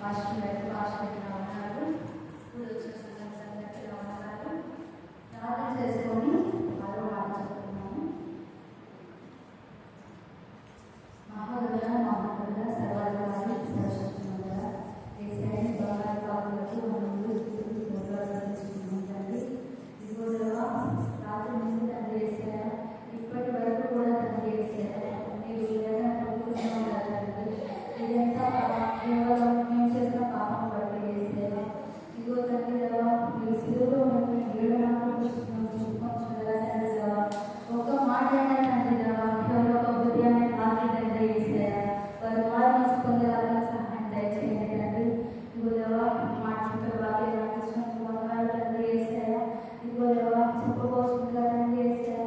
Pastor ఎలా ఉన్నారు? ఇప్పుడు వచ్చిన సంగతి ఎలా ఉన్నారు? ప్రార్థన చేసుకొని మరో మాట చెప్తున్నాను. మహాగణ మహాగణ సర్వాధికారి సర్వశక్తిమంతుడ యేసయ్య బంగారు పాత్రలకు ముందు తండ్రి ఇదిగో దేవా రాత్రి నుండి తండ్రి యేసయ్య ఇప్పటి వరకు కూడా తండ్రి యేసయ్య మీరు ఏదైనా ప్రభుత్వం తండ్రి ఇదంతా కేవలం మేము చేసిన పాపం బట్టి యేసయ్య ఇదిగో తండ్రి దేవా మీరు సిలువలో ఉండి 7 మాటలు చూపించగల తండ్రి దేవా ఒక మాట అయినా తండ్రి దేవా కేవలం ఒక హృదయాన్ని తాకి తండ్రి యేసయ్య వారు మారు పొందేలాగా సహాయం దయచేయండి తండ్రి ఇదిగో దేవా మాట చెప్పే వాక్యం ఇచ్చినందుకు వందనాలు తండ్రి యేసయ్య ఇదిగో దేవా చెప్పుకోవాల్సిందిగా తండ్రి యేసయ్య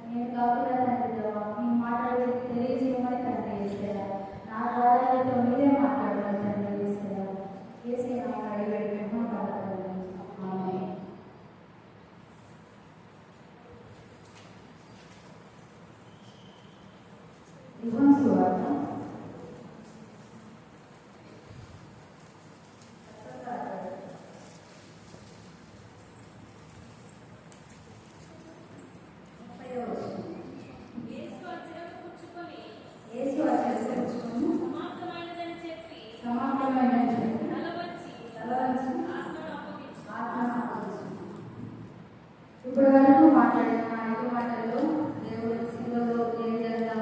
నేను కాకుండా తండ్రి దేవా మీ మాటలు తెలియజేయమని తండ్రి యేసయ్య నా ద్వారా మీరే మాట్లాడాలి తండ్రి యేసయ్య యేసయ్య నాకు అడిగాడు ఆమేన్. యోహాను సువార్త 30వ వచనం. యేసు అచరపుచ్చుకొని సమాప్తమైనదని చెప్పి తల వంచి ఆత్మను అప్పగించుకున్నాడు. ఇప్పటి వరకు మాట్లాడిన 5 మాటల్లో దేవుడు సిలువలో ఏ విధంగా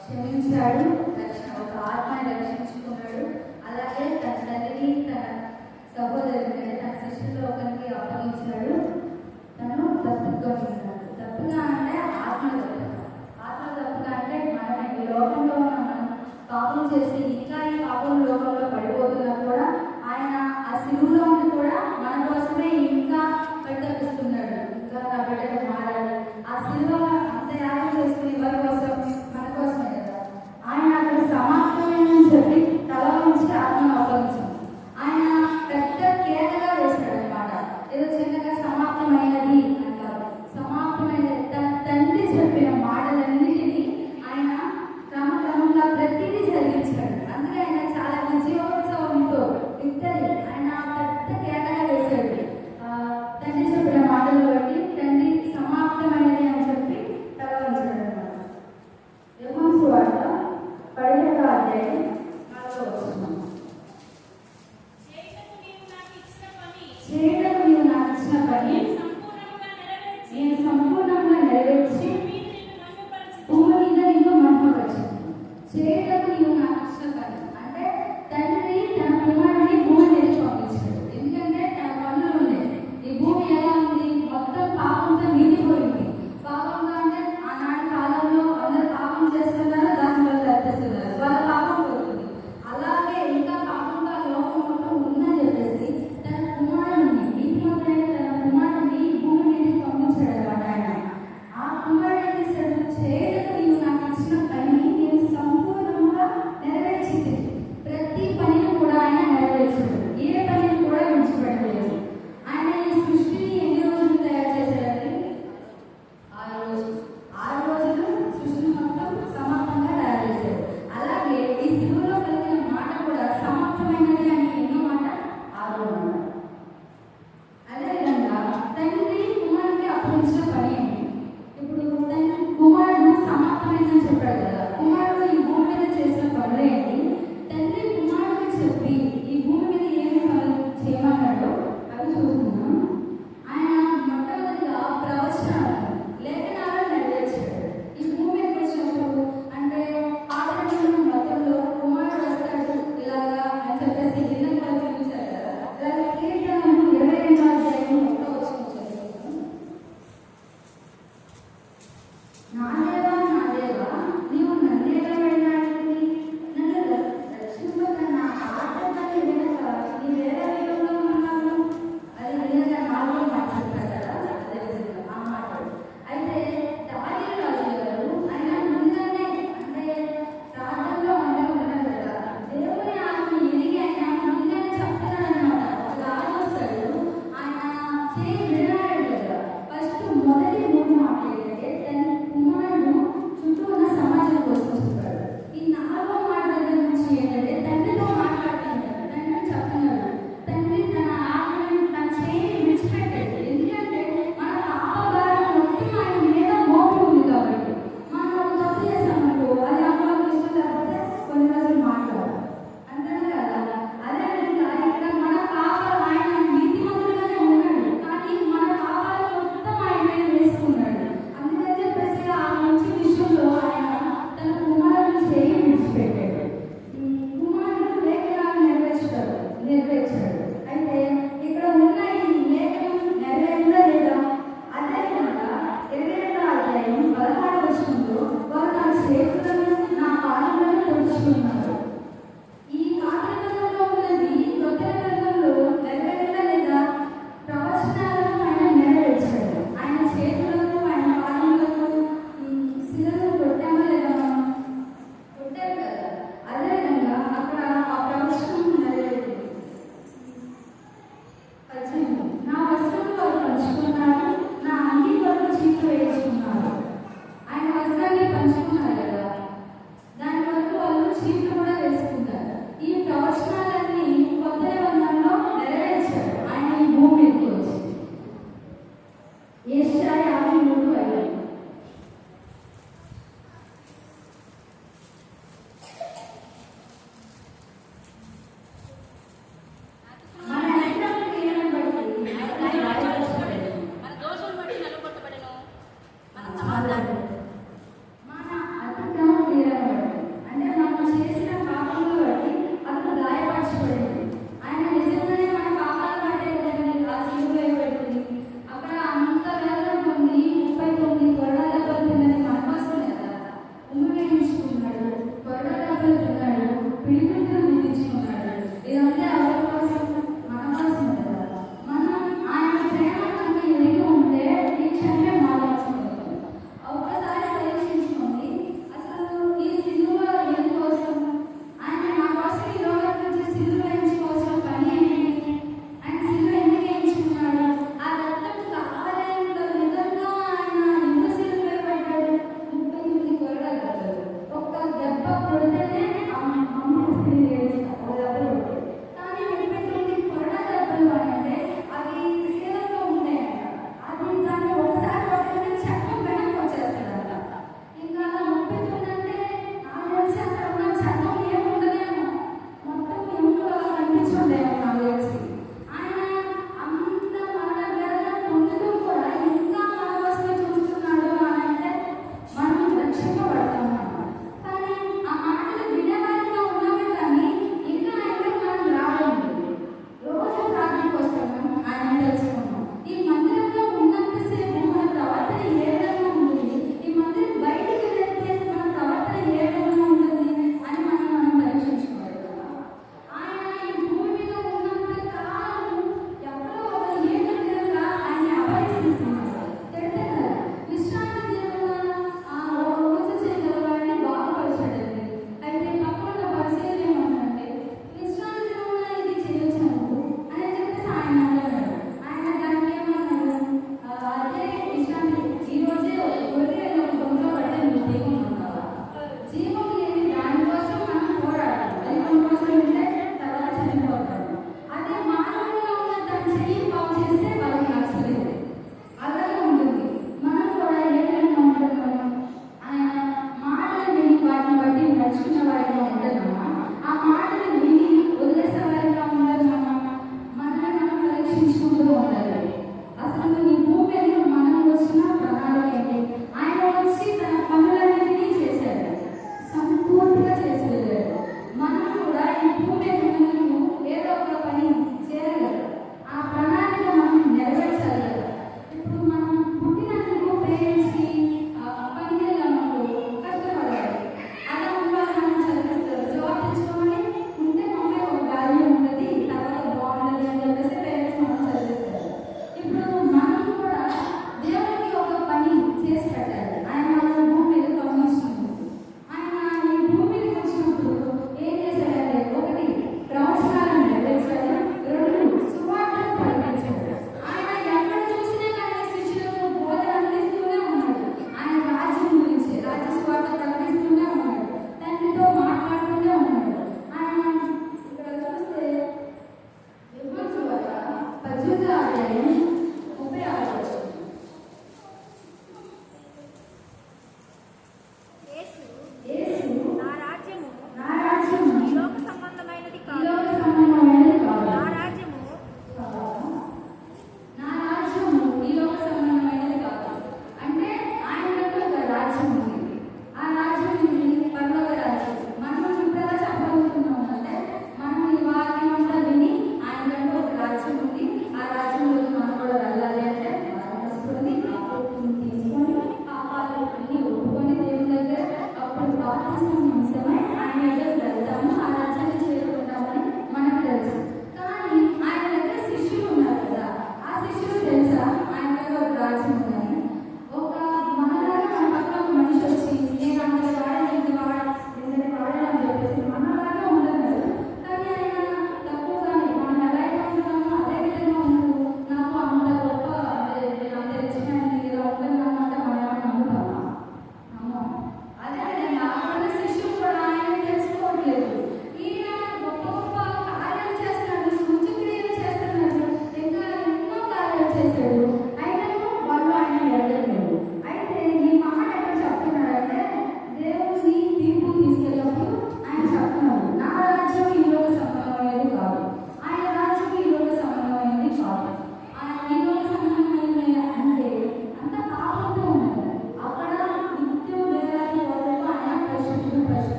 క్షమించాడు, ఒక ఆత్మని రక్షించుకున్నాడు, అలాగే తన తల్లిని తన సహోదరుని తన శిష్యుల్లో ఒకరికి అప్పగించాడు. తను తప్పుగా ఉన్నాడు. తప్పుగా అంటే ఆత్మ తప్పుగా అంటే మనం ఈ లోకంలో మనం పాపం చేసి ఇంకా ఈ పాపం లోకంలో పడిపోతున్నా కూడా ఆయన ఆ సిలువలో ఉండి కూడా మన కోసమే ఇంకా పెట్టిస్తున్నాడు. ఇంకా నా బిడ్డగా మారాలి. ఆ సిలువ అంత యాగం చేసుకుని ఎవరి కోసం? మన కోసమే కదా. ఆయన అక్కడ సమాప్తమైందని చెప్పి తల నుంచి ఆత్మను అప్పగించాడు. ఆయన పెద్ద కేకగా వేశాడు అనమాట. ఏదో చిన్నగా సమాప్తమైనది అంటారు. సమాప్తమైనది తన తండ్రి చెప్పిన మాటలన్నిటినీ ఆయన క్రమక్రమంగా ప్రతిదీ జరిగించాడు. అందుకే ఆయన చాలా విజయోత్సవ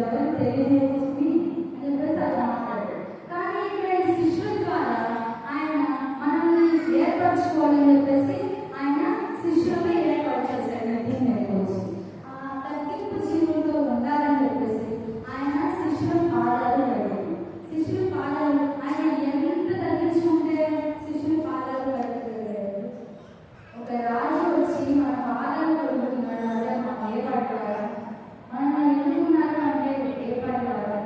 ఎవరు తెలియజేసుకుని అని చెప్పేసి అలా మాట్లాడారు. కానీ ఇక్కడ ఈ శిష్యుల ద్వారా ఆయన మనల్ని ఏర్పరచుకోవాలని చెప్పేసి ఆయన శిష్యుల్ని ఏర్పరచేశాడు. తగ్గింపు జీవులతో ఉండాలని చెప్పేసి ఆయన శిష్యుల పాదాలు కడిగాడు. శిష్యుల పాదాలు ఆయన ఎంత తగ్గించుకుంటే శిష్యుల పాదాలు కడిగాడు. ఒక రాజు వచ్చి మన పాదాలు కడుగుతున్నాడు అంటే మనం ఏ పడ్డారు, మనం ఎన్నుకున్నారు అంటే ఏ పడ్డారు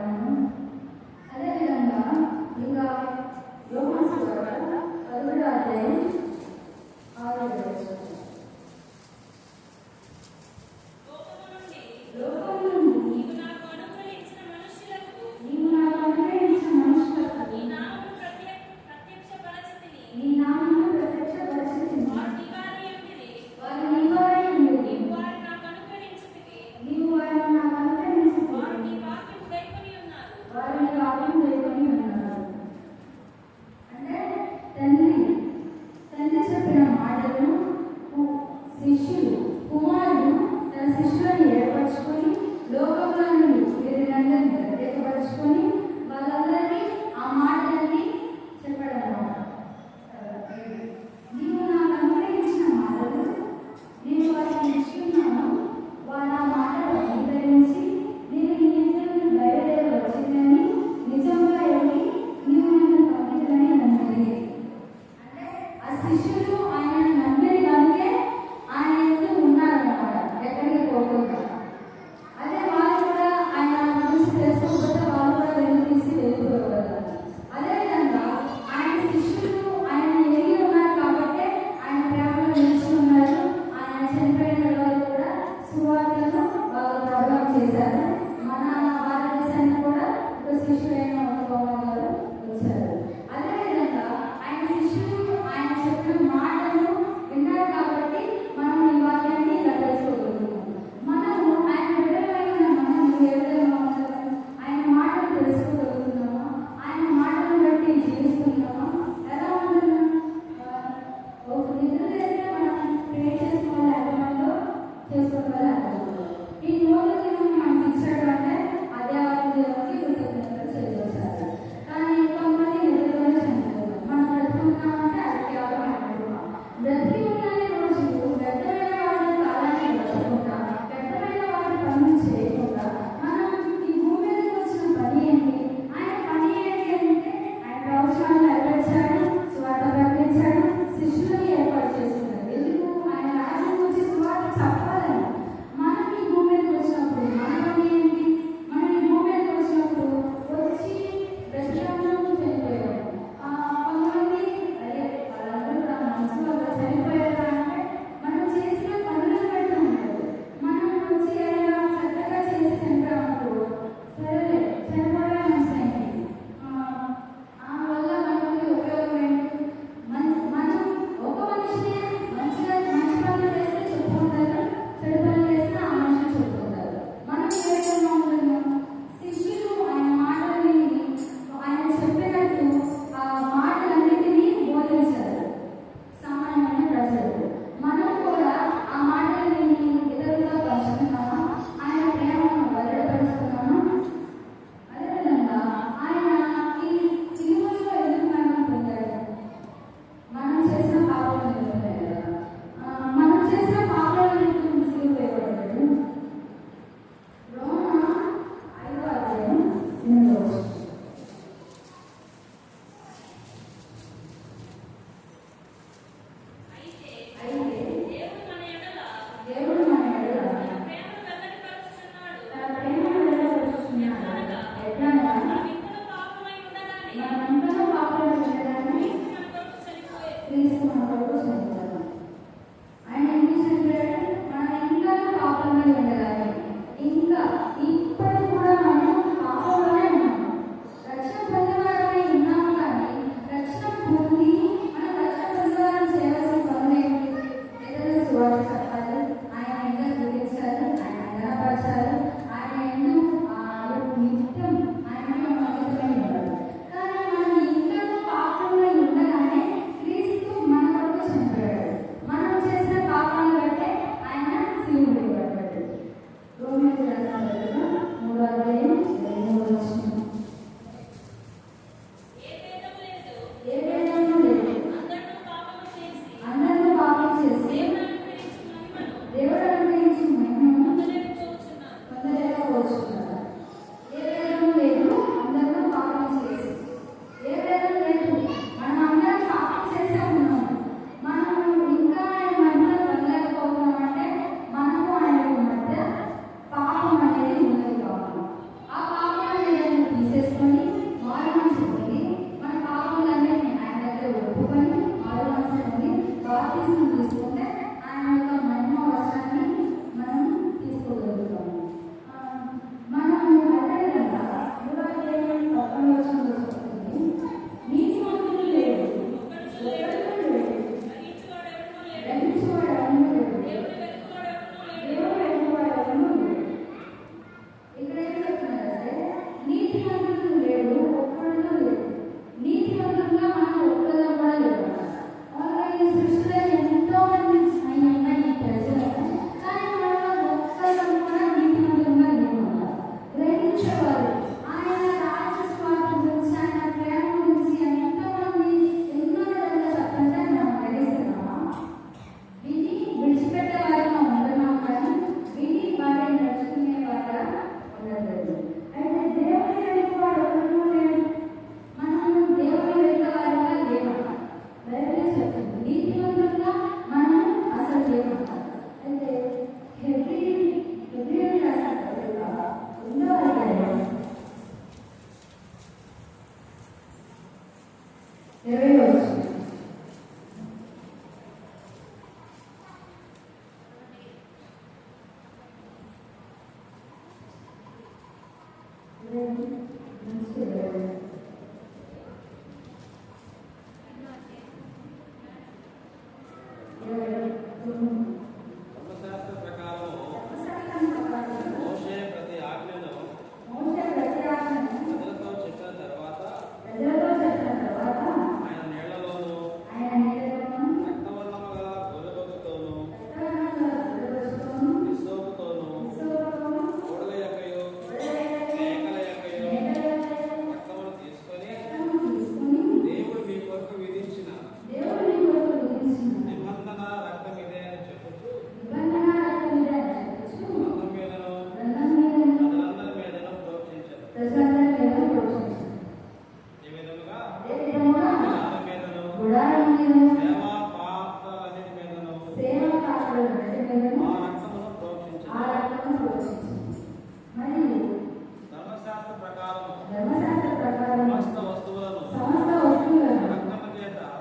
ధర్మశాస్త్ర ప్రకారం మోషే ప్రతి ఆజ్ఞను ప్రజలతో చెప్పిన తర్వాత ఆయన నీళ్లలోను రక్తవర్ణము గల గొర్రెబొచ్చుతోను హిస్సోపుతోను కోడల యొక్కయు మేకల యొక్కయు రక్తమును తీసుకొని దేవుడు మీ కొరకు విధించిన నిబంధన రక్తం ఇదే అని చెప్పుచు అందరి మీదను ప్రజలందరి మీదను ప్రోక్షించారు. ఈ విధముగా గుడారం మీదను సేవా పాత్రలన్నిటి మీదను ఆ రక్తమును ప్రోక్షించారు. ధర్మశాస్త్ర ప్రకారం సమస్త వస్తువులను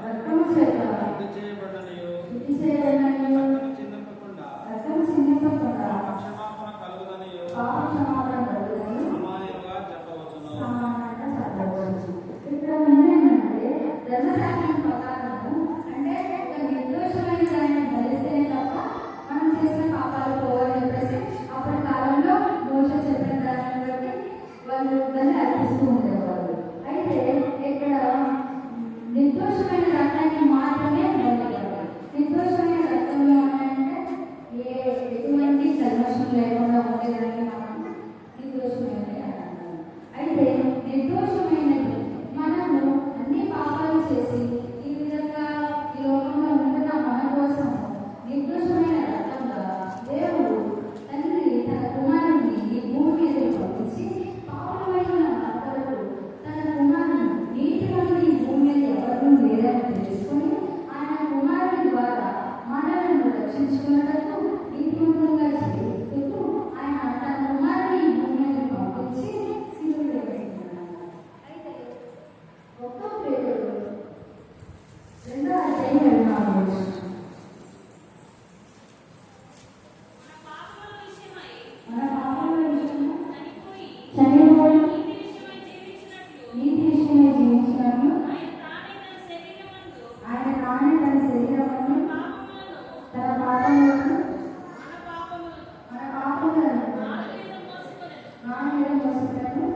రక్తము చేత శుద్ధి చేయబడినయు రక్తము చిందింపకుండా పాపక్షమాపణ కలుగుదనియు సమానముగా చెప్పవచ్చును. ధర్మశాస్త్రం ప్రకారము అంటే ఒక నిర్దోషమైన దాన్ని భరిస్తేనే తప్ప మనం చేసిన పాపాలు పోవని చెప్పేసి అప్పటి కాలంలో మోషే చెప్పిన దాన్ని బట్టి వాళ్ళు దాన్ని అర్పిస్తూ ఉండేవాళ్ళు. అయితే ఇక్కడ నిర్దోషమైన రక్తాన్ని మాత్రమే బలివ్వాలి. నిర్దోషమైన రక్తంలో అంటే ఎటువంటి కల్మషం లేకుండా ఉండేదాన్ని మనం నిర్దోషమైనది అంటారు. అయితే నిర్దోషమైనది మనము అన్ని పాపాలు చేసి ఈ విధంగా ఈ లోకంలో ఉంటున్న మన కోసం నిర్దోషమైన రక్తంగా దేవుడు తండ్రి తన కుమారుని ఈ భూమి మీద పంపించి పాపమైన మన కొరకు తన కుమారుని నీతిమంతుడు ఈ భూమి మీద ఎవరు లేదని తెలుసుకొని ఆయన కుమారుని ద్వారా మనలను రక్షించుకున్నటకు నీతిమంతులుగా చేస్తూ ఆయన తన కుమారుని ఈ భూమి మీద పంపించి శిలువలో వేస్తున్నారు. అయితే ఒక్క పేదలు 2వ అధ్యాయం 24 వచనం. మన పాపముల విషయమై చనిపోయి నీతి విషయమై జీవించినట్లు ఆయన తానే తన శరీరమును తన పాపములను మన పాపములను నా మీద మోసుకొనెను.